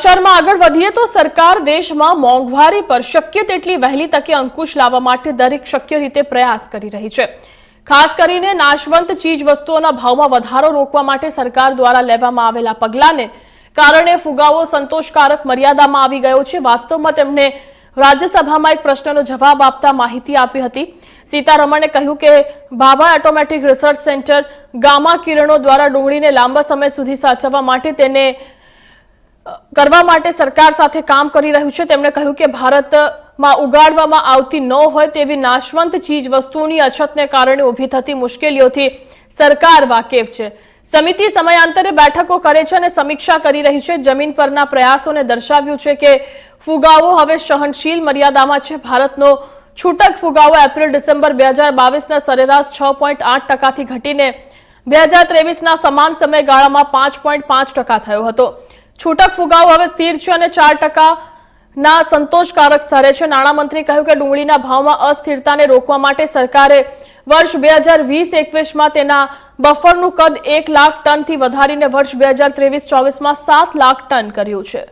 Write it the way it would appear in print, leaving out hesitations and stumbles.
સમાચારમાં આગળ વધીએ તો સરકાર દેશમાં મોંઘવારી પર શક્ય તેટલી વહેલી તકે અંકુશ લાવવા માટે દરેક શક્ય રીતે પ્રયાસ કરી રહી છે। ખાસ કરીને નાશવંત ચીજ વસ્તુઓના ભાવમાં વધારો રોકવા માટે સરકાર દ્વારા લેવામાં આવેલા પગલાંને કારણે ફુગાવો સંતોષકારક મર્યાદામાં આવી ગયો છે। વાસ્તવમાં તેમણે રાજ્યસભામાં એક પ્રશ્નનો જવાબ આપતા માહિતી આપી હતી। સીતારમણે કહ્યું કે Bhabha automatic research centre gamma કિરણો દ્વારા ડુંગળીને લાંબા સમય સુધી સાચવવા માટે તેને કરવા માટે સરકાર સાથે કામ કરી રહ્યું છે। તેમણે કહ્યું કે ભારતમાં ઉગાડવામાં આવતી ન હોય તેવી નાશવંત ચીજ વસ્તુઓની અછતને કારણે ઊભી થતી મુશ્કેલીઓથી સરકાર વાકેફ છે। સમિતિ સમયાંતરે બેઠકો કરે છે અને સમીક્ષા કરી રહી છે। જમીન પરના પ્રયાસોને દર્શાવ્યું છે કે ફુગાવો હવે સહનશીલ મર્યાદામાં છે। ભારતનો છૂટક ફુગાવો એપ્રિલ-ડિસેમ્બર 2022ના સરેરાશ 6.8% ઘટીને 2023ના સમાન સમયગાળામાં 5.5% થયો હતો। છૂટક ફુગાવો હવે સ્થિર છે અને 4%ના સંતોષકારક સ્તરે છે। નાણામંત્રીએ કહ્યું કે ડુંગળીના ભાવમાં અસ્થિરતાને રોકવા માટે સરકારે વર્ષ 2020-21માં તેના બફરનું કદ 1 લાખ ટનથી વધારીને વર્ષ 2023-24માં 7 લાખ ટન કર્યું છે।